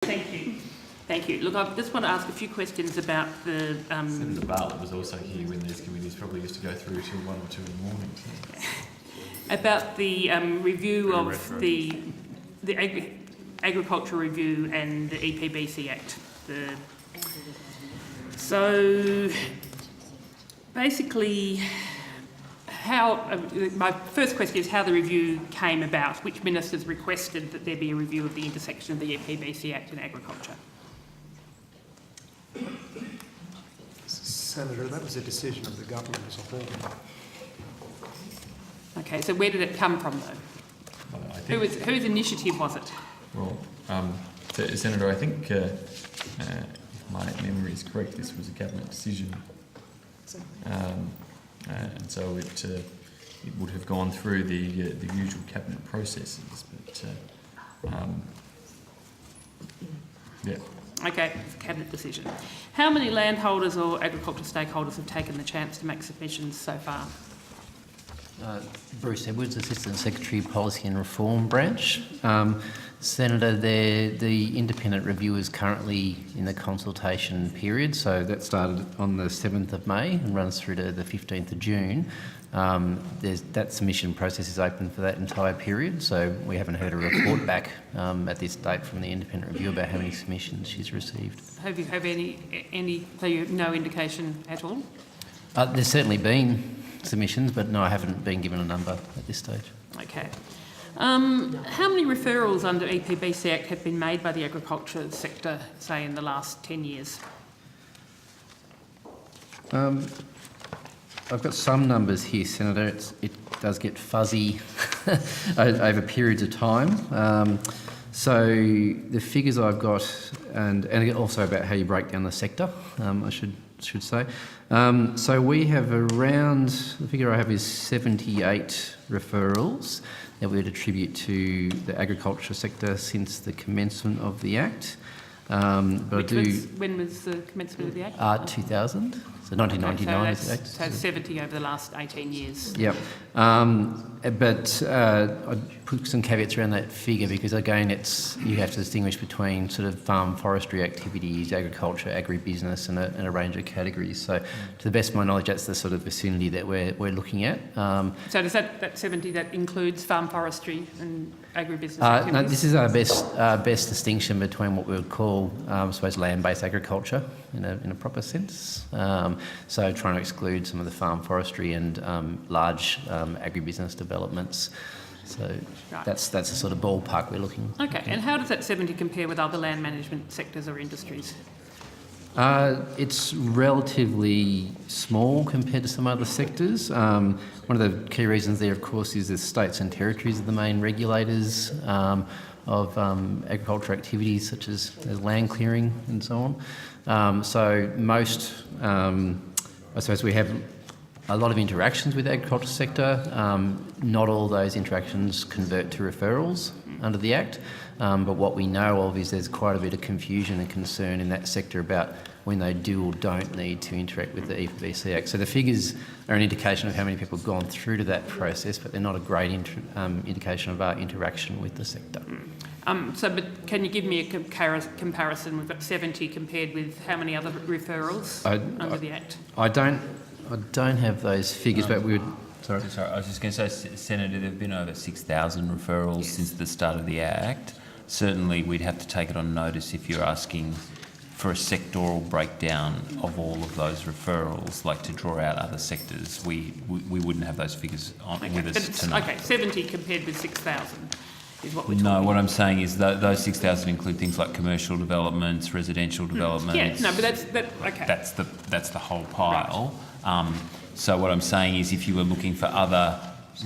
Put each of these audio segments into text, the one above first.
Thank you. Thank you. Look, I just want to ask a few questions about the... Senator Bartlett was also here when these committees probably used to go through till 1 or 2 in the morning. About the review of the Agricultural Review and the EPBC Act. So basically, my first question is how the review came about. Which ministers requested that there be a review of the intersection of the EPBC Act and agriculture? Senator, that was a decision of the government as a whole. Okay, so where did it come from, though? Well, Whose initiative was it? Well, Senator, I think if my memory is correct, this was a cabinet decision, and so it would have gone through the usual cabinet processes. But yeah. Okay, cabinet decision. How many landholders or agricultural stakeholders have taken the chance to make submissions so far? Bruce Edwards, Assistant Secretary, Policy and Reform Branch. Senator, the independent review is currently in the consultation period, so that started on the 7th of May and runs through to the 15th of June. That submission process is open for that entire period, so we haven't heard a report back at this date from the independent review about how many submissions she's received. Have you no indication at all? There's certainly been submissions, but no, I haven't been given a number at this stage. Okay. How many referrals under EPBC Act have been made by the agriculture sector, say, in the last 10 years? I've got some numbers here, Senator. It does get fuzzy over periods of time. So the figures I've got, and also about how you break down the sector, I should say. So we have around, the figure I have is 78 referrals that we would attribute to the agriculture sector since the commencement of the Act. When was the commencement of the Act? 2000, so 1999 is the Act. So 70 over the last 18 years. Yep. But I'd put some caveats around that figure because, again, you have to distinguish between sort of farm forestry activities, agriculture, agribusiness, and a range of categories. So to the best of my knowledge, that's the sort of vicinity that we're looking at. So does that 70, that includes farm forestry and agribusiness activities? No, this is our best distinction between what we would call, I suppose, land-based agriculture in a proper sense. So trying to exclude some of the farm forestry and large agribusiness developments. So right. That's the sort of ballpark we're looking at. Okay, and how does that 70 compare with other land management sectors or industries? It's relatively small compared to some other sectors. One of the key reasons there, of course, is that states and territories are the main regulators of agricultural activities such as land clearing and so on. So most, I suppose we have a lot of interactions with the agriculture sector. Not all those interactions convert to referrals under the Act, but what we know of is there's quite a bit of confusion and concern in that sector about when they do or don't need to interact with the EPBC Act. So the figures are an indication of how many people have gone through to that process, but they're not a great indication of our interaction with the sector. But can you give me a comparison? We've got 70 compared with how many other referrals under the Act? I don't have those figures, but we would... Sorry, I was just going to say, Senator, there have been over 6,000 referrals since the start of the Act. Certainly we'd have to take it on notice if you're asking for a sectoral breakdown of all of those referrals, like to draw out other sectors. We wouldn't have those figures with us tonight. Okay, 70 compared with 6,000 is what we're talking No, what about. I'm saying is that those 6,000 include things like commercial developments, residential developments. Yeah, no, but okay. That's the whole pile. Right. So what I'm saying is if you were looking for other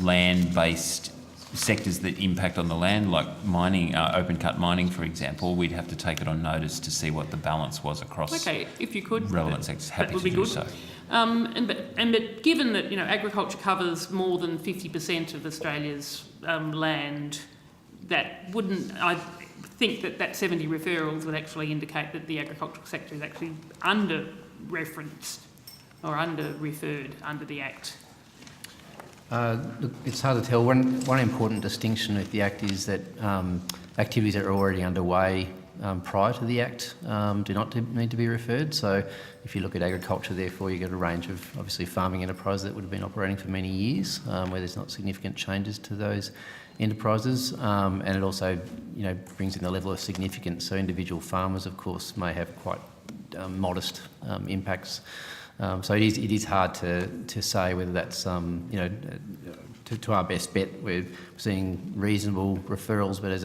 land-based sectors that impact on the land, like mining, open-cut mining, for example, we'd have to take it on notice to see what the balance was across if you could, relevant sectors. Happy to do so. But given that agriculture covers more than 50% of Australia's land, that wouldn't, I think that 70 referrals would actually indicate that the agricultural sector is actually under-referenced or under-referred under the Act. Look, it's hard to tell. One important distinction with the Act is that activities that are already underway prior to the Act do not need to be referred. So if you look at agriculture, therefore, you get a range of obviously farming enterprises that would have been operating for many years, where there's not significant changes to those enterprises, and it also, brings in the level of significance. So individual farmers, of course, may have quite modest impacts. So it is hard to say whether that's to our best bet. We're seeing reasonable referrals, but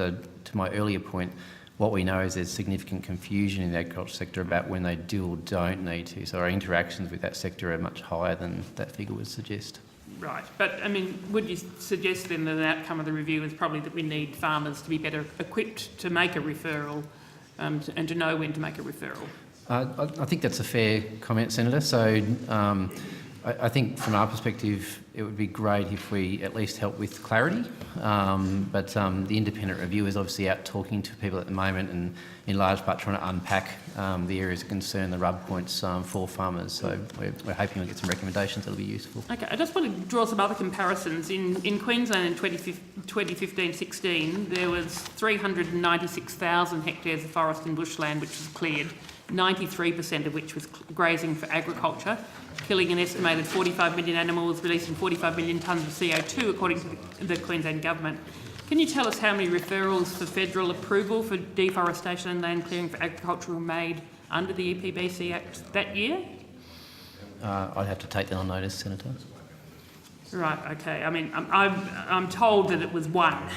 to my earlier point, what we know is there's significant confusion in the agriculture sector about when they do or don't need to. So our interactions with that sector are much higher than that figure would suggest. Right, but I mean, would you suggest then that the outcome of the review is probably that we need farmers to be better equipped to make a referral and to know when to make a referral? I think that's a fair comment, Senator. So I think from our perspective, it would be great if we at least help with clarity. But the independent review is obviously out talking to people at the moment and in large part trying to unpack the areas of concern, the rub points for farmers. So we're hoping we'll get some recommendations that'll be useful. Okay, I just want to draw some other comparisons. In Queensland in 2015-16, there was 396,000 hectares of forest and bushland which was cleared, 93% of which was grazing for agriculture, killing an estimated 45 million animals, releasing 45 million tonnes of CO2, according to the Queensland Government. Can you tell us how many referrals for federal approval for deforestation and land clearing for agriculture were made under the EPBC Act that year? I'd have to take that on notice, Senator. Right, okay. I mean, I'm told that it was one.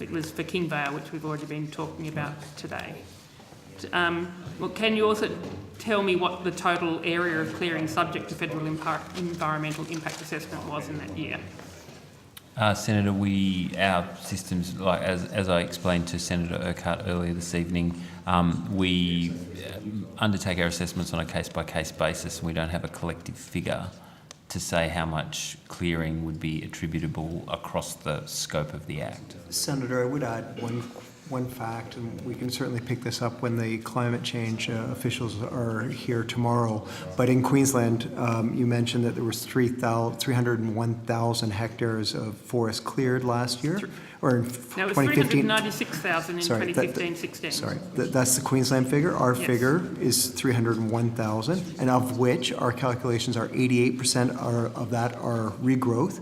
It was for Kingvale, which we've already been talking about today. Well, can you also tell me what the total area of clearing subject to federal environmental impact assessment was in that year? Senator, our systems, like as I explained to Senator Urquhart earlier this evening, we undertake our assessments on a case-by-case basis, and we don't have a collective figure to say how much clearing would be attributable across the scope of the Act. Senator, I would add one fact, and we can certainly pick this up when the climate change officials are here tomorrow. But in Queensland, you mentioned that there was 301,000 hectares of forest cleared last year, or in 2015. No, it was 396,000 in 2015-16. Sorry, that's the Queensland figure. Our figure is 301,000, and of which our calculations are 88% of that are regrowth.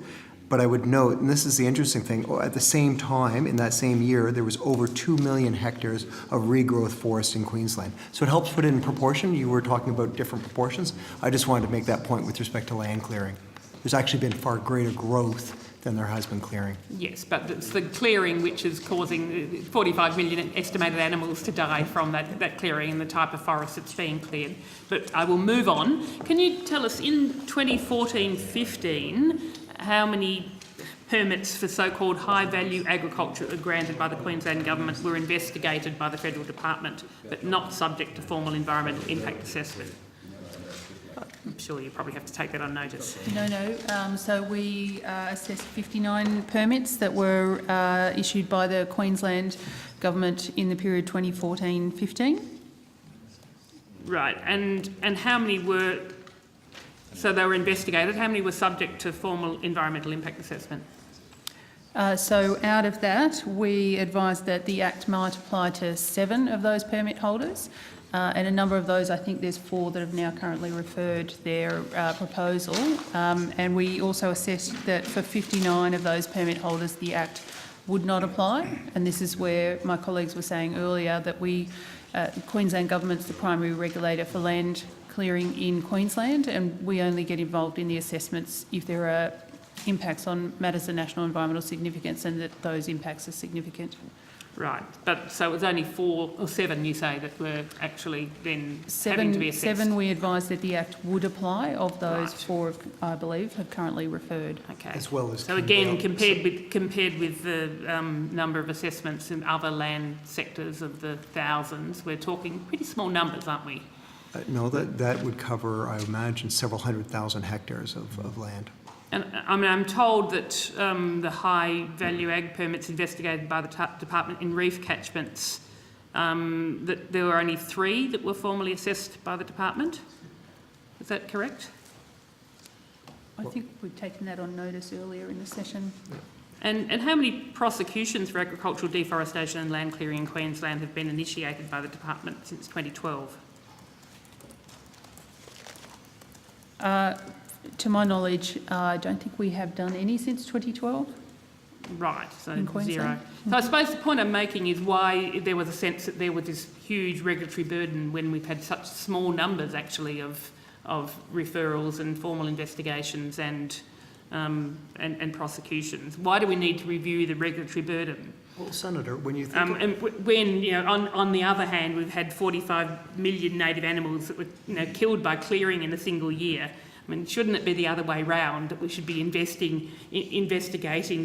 But I would note, and this is the interesting thing, at the same time, in that same year, there was over 2 million hectares of regrowth forest in Queensland. So it helps put it in proportion. You were talking about different proportions. I just wanted to make that point with respect to land clearing. There's actually been far greater growth than there has been clearing. Yes, but it's the clearing which is causing 45 million estimated animals to die from that clearing and the type of forest that's being cleared. But I will move on. Can you tell us, in 2014-15, how many permits for so-called high-value agriculture granted by the Queensland Government were investigated by the Federal Department but not subject to formal environmental impact assessment? I'm sure you probably have to take that on notice. No. So we assessed 59 permits that were issued by the Queensland Government in the period 2014-15. Right, and how many were... So they were investigated. How many were subject to formal environmental impact assessment? So out of that, we advised that the Act might apply to 7 of those permit holders, and a number of those, I think there's 4 that have now currently referred their proposal. And we also assessed that for 59 of those permit holders, the Act would not apply. And this is where my colleagues were saying earlier that Queensland Government's the primary regulator for land clearing in Queensland, and we only get involved in the assessments if there are impacts on matters of national environmental significance and that those impacts are significant. Right, but so it was only 4 or 7, you say, that were actually then having to be assessed? 7 we advised that the Act would apply. Of those, Right. 4, I believe, have currently referred. Okay. As well as so again, Kingvale. compared with the number of assessments in other land sectors of the thousands, we're talking pretty small numbers, aren't we? No, that would cover, I imagine, several 100,000 hectares of land. And I mean, I'm told that the high value ag permits investigated by the department in reef catchments, that there were only 3 that were formally assessed by the department. Is that correct? I think we've taken that on notice earlier in the session. And how many prosecutions for agricultural deforestation and land clearing in Queensland have been initiated by the department since 2012? To my knowledge, I don't think we have done any since 2012. Right, so In zero. Queensland. So I suppose the point I'm making is why there was a sense that there was this huge regulatory burden when we've had such small numbers actually of referrals and formal investigations and prosecutions. Why do we need to review the regulatory burden? Well, Senator, when you think And when, you know, on the other hand, we've had 45 million native animals that were, you know, killed by clearing in a single year. I mean, shouldn't it be the other way round, that we should be investigating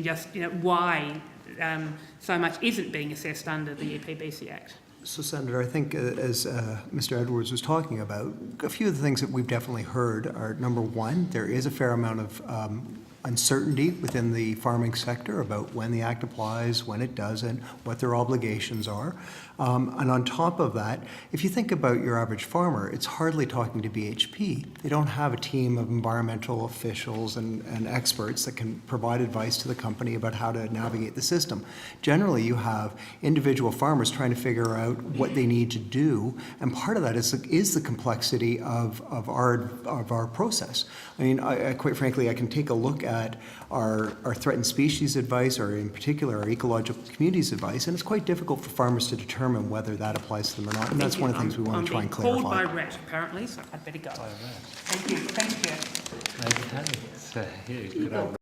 just, you know, why so much isn't being assessed under the EPBC Act? So, Senator, I think as Mr. Edwards was talking about, a few of the things that we've definitely heard are, number one, there is a fair amount of uncertainty within the farming sector about when the Act applies, when it doesn't, what their obligations are. And on top of that, if you think about your average farmer, it's hardly talking to BHP. They don't have a team of environmental officials and experts that can provide advice to the company about how to navigate the system. Generally, you have individual farmers trying to figure out what they need to do, and part of that is the complexity of our process. I mean, I quite frankly, I can take a look at our threatened species advice, or in particular our ecological communities advice, and it's quite difficult for farmers to determine whether that applies to them or not, and that's one of the things we want to try and clarify. I'm being called by rat, apparently, so I'd better go. Thank you. Thank you. Maybe, hey, it's, yeah, good old